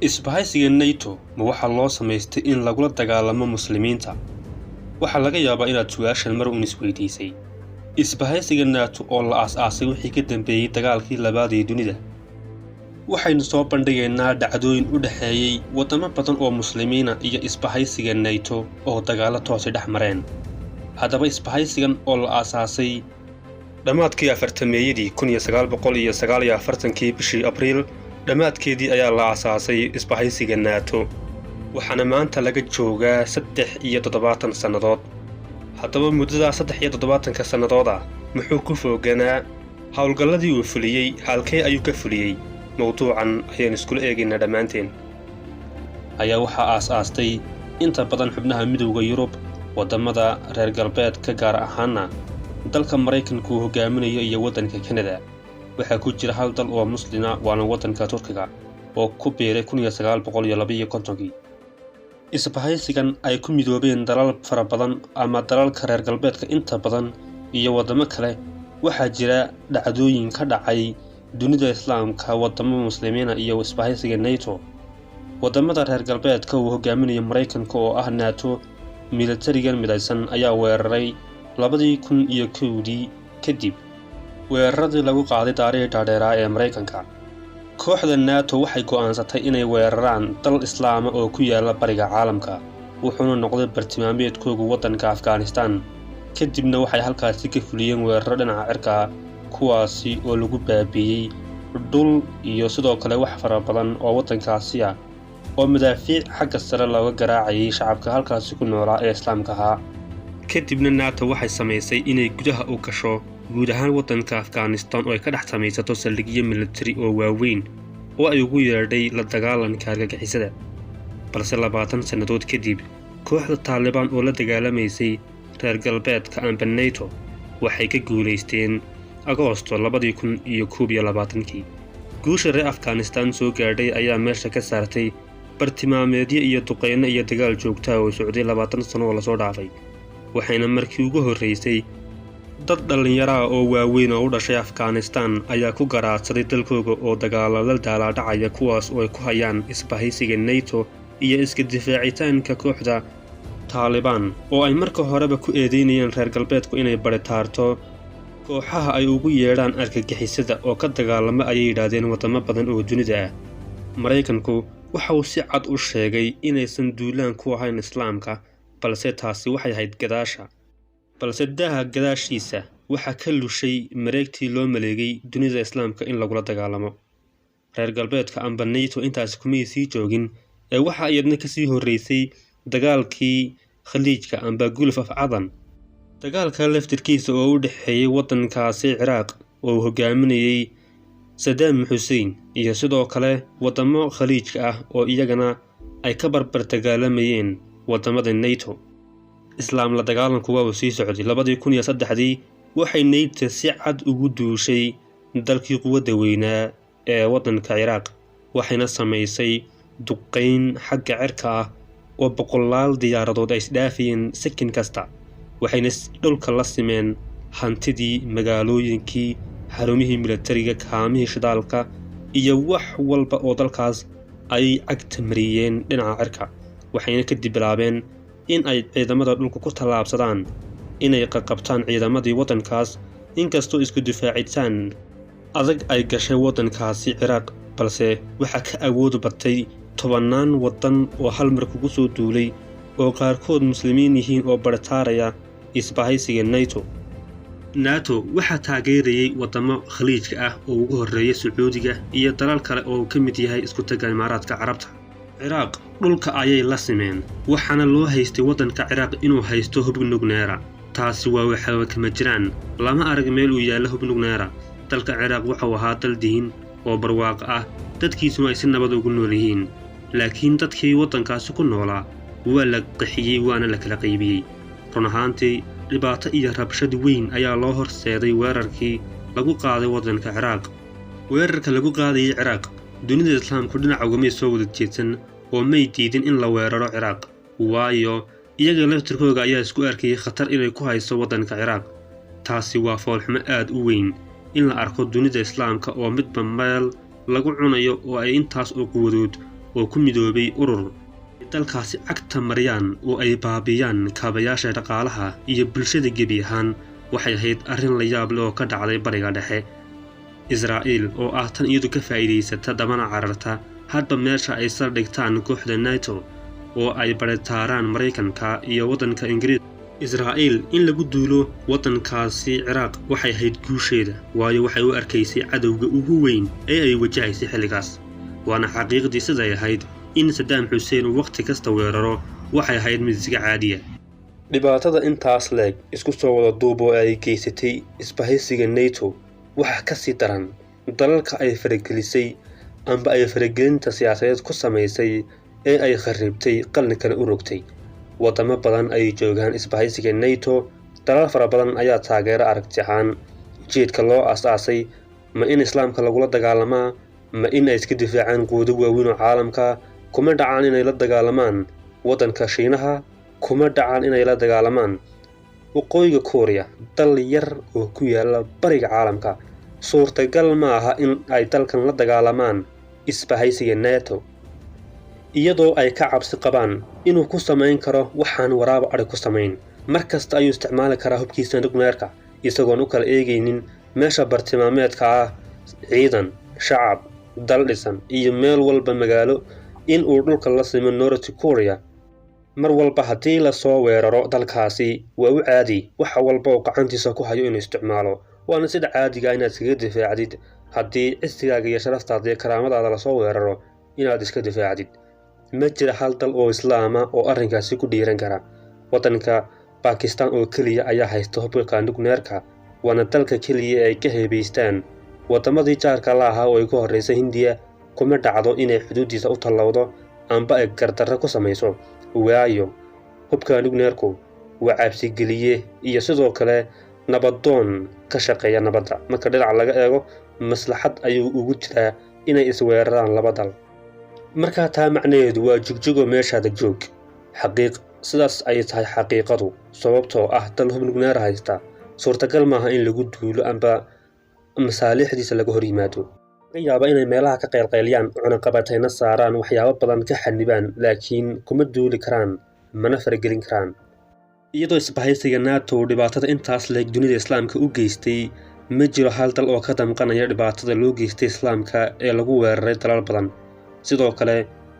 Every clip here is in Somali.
isbahaysiga NATO ma waxa loo samaystay in lagula dagaalamo muslimiinta? Waxa laga yaabaa inaad su'aashan mar uun isweydiisay. Isbahaysiga NATO oo la aasaasay wixii ka dambeeyay dagaalkii labaad ee dunida. Waxaynu soo bandhigaynaa dhacdooyin u dhaxeeyay wadamo badan oo muslimiina iyo isbahaysiga NATO oo dagaalo toos dhex mareen. Haddaba isbahaysigan oo la aasaasay dhamaadkii 40meeyadii 1949 bishii Abriil dhamaadkeedii ayaa la aasaasay isbahaysiga NATO. waxaana maanta laga joogaa 73 sannadood. haddaba muddada 73 sannadood ah muxuu ku fooganaa hawlgalladii uu fuliyay halkee ayuu ka fuliyay? mawduucan ayaan iskula eegaynaa dhammaanteen. ayaa waxaa aasaastay inta badan xubnaha midowga Yurub, wadamada reer galbeedka gaar ahaana dalka Mareykanka uu hogaaminayo iyo wadanka Kanada. waxaa ku jira hal dal oo muslina waana wadanka Turkiga oo ku biiray 1952. isbahaysigan ay ku midoobeen dalal fara badan ama dalalka reer galbeedka inta badan iyo wadamo kale. waxaa jira dhacdooyin ka dhacay dunida islaamka wadamo muslimiina iyo isbahaysiga NATO. wadamada reer galbeedka uu hogaaminayo Mareykanka oo ah NATO militarigan midaysan ayaa weeraray 2001 kadib weeraradii lagu qaaday taariikhda dheeraa ee Mareykanka. kooxda NATO waxay go'aansatay inay weeraraan dal islaama oo ku yaala bariga caalamka, wuxuuna noqday bartilmaameedkooda wadanka Afghanistan. kadibna waxay halkaasi ka fuliyeen weeraro dhinaca cirka kuwaasi oo lagu baabiiyay dhul iyo sidoo kale wax fara badan oo wadankaasi ah oo madaafiic xagga sare looga garaacayay shacabka halkaasi ku noolaa ee islaamka ahaa. kadibna NATO waxay samaysay inay gudaha u gasho guud ahaan wadanka Afghanistan oo ay ka dhex samaysato saldhigyo militari oo waaweyn oo ay ugu yeedhay la dagaalanka argagixisada. balse 20 sannadood kadib kooxda Taliban oo la dagaalamaysay reer galbeedka amba NATO waxay ka guuleysteen Agoosto 2021. guusha reer Afghanistan soo gaadhay ayaa meesha ka saartay bartilmaameedyo iyo duqeyno iyo dagaal joogto ah oo socday 20 sano oo la soo dhaafay. waxayna markii ugu horeysay dad dhalinyaro ah oo waaweyn oo u dhashay Afghanistan ayaa ku garaadsaday dalkooda oo dagaalada dhacaya kuwaas oo ay ku hayaan isbahaysiga NATO iyo iska difaacitaanka kooxda Taliban oo ay marka horeba ku eedeynayeen reer galbeedku inay baritaarto kooxaha ay ugu yeedhaan argagixisada oo ka dagaalama ayay yidhaahdeen wadamo badan oo dunida ah. Mareykanku waxa uu si cad u sheegay inaysan duulaan ku ahayn islaamka, balse taasi waxay ahayd gadaasha. balse daaha gadaashiisa waxa ka lushay mareegtii loo maleegay dunida islaamka in lagula dagaalamo. reer galbeedka amba NATO intaas kuma sii joogin ee waxa iyadna ka sii horeysay dagaalkii Khaliijka amba Gulf of Aden. dagaalka laftirkiisa oo u dhaxeeyay wadankaasi Ciraaq oo hogaaminayay Saddam Hussein iyo sidoo kale wadamo Khaliijka ah oo iyagana ay ka barbar dagaalamayeen wadamada NATO. islaam la dagaalanku waa sii socday 2003 waxay NATO si cad ugu duushay dalkii quwadda weynaa ee wadanka Ciraaq, waxayna samaysay duqeyn xagga cirka ah oo boqolaal diyaaradood ay isdhaafiyeen sakin kasta. waxayna dhulka la simeen hantidii, magaalooyinkii, xarumihii militariga, kaamihii shidaalka iyo wax walba oo dalkaas ay cagta mariyeen dhinaca cirka. waxayna kadib bilaabeen in ay ciidamada dhulka ku tallaabsadaan inay qabtaan ciidamadii wadankaas. inkastoo isku difaacitaan adag ay gashay wadankaasi Ciraaq, balse waxa ka awood batay 10 wadan oo hal mar kugu soo duulay oo qaarkood muslimiin yihiin oo bartaaraya isbahaysiga NATO waxa taageerayay wadamo Khaliijka ah oo ugu horeeyay Sacuudiga iyo dalal kale oo ka mid yahay isku tagaan Imaaraadka Carabta. Ciraaq dhulka ayay la simeen, waxaana loo haystay wadanka Ciraaq inuu haysto hub nukleer. taasi waa waxa kama jiraan, lama arag meel uu yaalo hub nukleer. dalka Ciraaq wuxuu ahaa dal diin oo barwaaqo ah, dadkiisuna ay si nabad ugu nool yihiin. laakiin dadkii wadankaasi ku noolaa waa la qaxiyay waana la kala qaybiyay. run ahaantii dhibaato iyo rabshad weyn ayaa loo horseeday weerarkii lagu qaaday wadanka Ciraaq. weerarka lagu qaaday Ciraaq dunida islaamku dhinaca uga soo wada jeedsan oo may diidin in la weeraro Ciraaq, waayo iyaga laftirkooda ayaa isku arkay khatar inay ku hayso wadanka Ciraaq. taasi waa foolxumo aad u weyn in la arko dunida islaamka oo midba meel lagu cunayo oo ay intaas oo quwadood oo ku midoobay urur dalkaasi cagta mariyaan oo ay baabiyaan kaabayaasha dhaqaalaha iyo bulshada gebi ahaan waxay ahayd arrin la yaab leh oo ka dhacday bariga dhexe. Israa'iil oo ah tan iyadu ka faa'iidaysata dhammaan cararta hadba meesha ay saldhigtaan kooxda NATO oo ay baritaaraan Mareykanka iyo waddanka Ingiriis. Israa'iil in lagu duulo waddankaasi Ciraaq waxay ahayd guusheeda, waayo waxay u arkaysay cadowga ugu weyn ee ay wajahaysay xilligaas. waana xaqiiqdii siday ahayd in Saddam Hussein waqti kasta weeraro waxay ahayd mid iska caadiya. dhibaatada intaas leeg isku soo wada duubo ay geysatay isbahaysiga NATO waxa ka sii daran dalalka ay faragelisay amba ay faragelinta siyaasadeed ku samaysay ee ay kharibtay qalninkana u rogtay. wadamo badan ay joogaan isbahaysiga NATO, dalal fara badan ayaa taageero aragti ahaan jeedka loo asaasay ma in islaamka lagula dagaalamaa ma in ay iska difaacaan quwado waaweyn oo caalamka. kuma dhacaan inay la dagaalamaan waddanka Shiinaha, kuma dhacaan inay la dagaalamaan waqooyiga Korea, dal yar oo ku yaala bariga caalamka. suurtagal ma aha in ay dalkan la dagaalamaan isbahaysiga NATO iyadoo ay ka cabsi qabaan inuu ku samayn karo waxaan waraaba ari ku samayn. markasta ayuu isticmaali karaa hubkiisa nukleerka isagoon u kala eegaynin meesha bartilmaameedka ah, ciidan, shacab, dal dhisan iyo meel walba magaalo in uu dhulka la simo North Korea. mar walba haddii la soo weeraro dalkaasi waa u caadi waxa walba oo gacantiisa ku hayo inuu isticmaalo, waana sida caadiga inaad iskaga difaacdid haddii cisigaaga iyo sharaftaada iyo karaamadaada la soo weeraro inaad iska difaacdid. ma jira hal dal oo islaama oo arrinkaasi ku dhiiran kara. waddanka Pakistan oo keliya ayaa haysta hubka nukleerka, waana dalka keliya ay ka heebaystaan. wadamadii jaarka la ahaa oo ay ku horreysay Hindiya kuma dhacdo inay xuduudiisa u tallawdo amba ay gardarro ku samayso, waayo hubka nukleerku waa cabsigeliye iyo sidoo kale nabadoon ka shaqeeya nabadda. marka dhinac laga eego maslaxad ayuu ugu jiraa inay isweeraraan laba dal. marka taa macnaheedu waa jigjigo meeshaada joog. xaqiiq sidaas ay tahay xaqiiqadu, sababtoo ah dal hub nukleer haysta suurtagal maaha in lagu duulo amba masaalixdiisa laga hor yimaado. laga yaabaa inay meelaha ka qaylqayliyaan cunaqabatayna saaraan waxyaabo badan ka xanibaan, laakiin kuma duuli karaan mana faragelin karaan. iyadoo isbahaysiga NATO dhibaatada intaas leeg dunida islaamka u geystay ma jiro hal dal oo ka damqanaya dhibaatada loo geystay islaamka ee lagu weeraray dalal badan. sidoo kale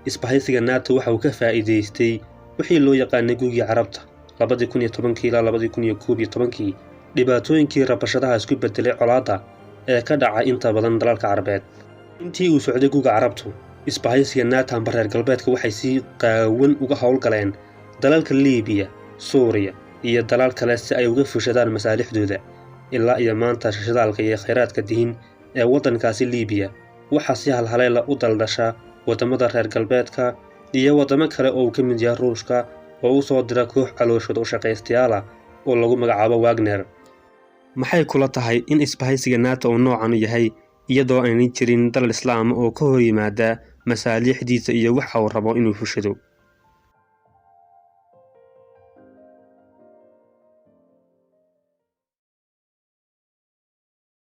isbahaysiga NATO waxa uu ka faa'iidaystay wixii loo yaqaanay gugii carabta 2010 ilaa 2011 dhibaatooyinkii rabashadaha isku bedelay colaadda ee ka dhacay inta badan dalalka Carabeed. intii uu socday guga carabtu isbahaysiga NATO amba reer galbeedka waxay si qaawan uga howlgaleen dalalka Liibiya, Suuriya iyo dalal kale si ay uga fushadaan masaalixdooda. ilaa iyo maanta shidaalka iyo kheyraadka dihin ee waddankaasi Liibiya waxa si halhaleela u daldasha wadamada reer galbeedka iyo wadamo kale oo ka mid yahay Ruushka oo u soo dira koox calooshooda u shaqaystayaal oo lagu magacaabo Wagner. maxay kula tahay in isbahaysiga NATO uu noocan u yahay iyadoo aanay jirin dal islaam oo ka hor yimaada masaalixdiisa iyo waxa uu rabo inuu fushado?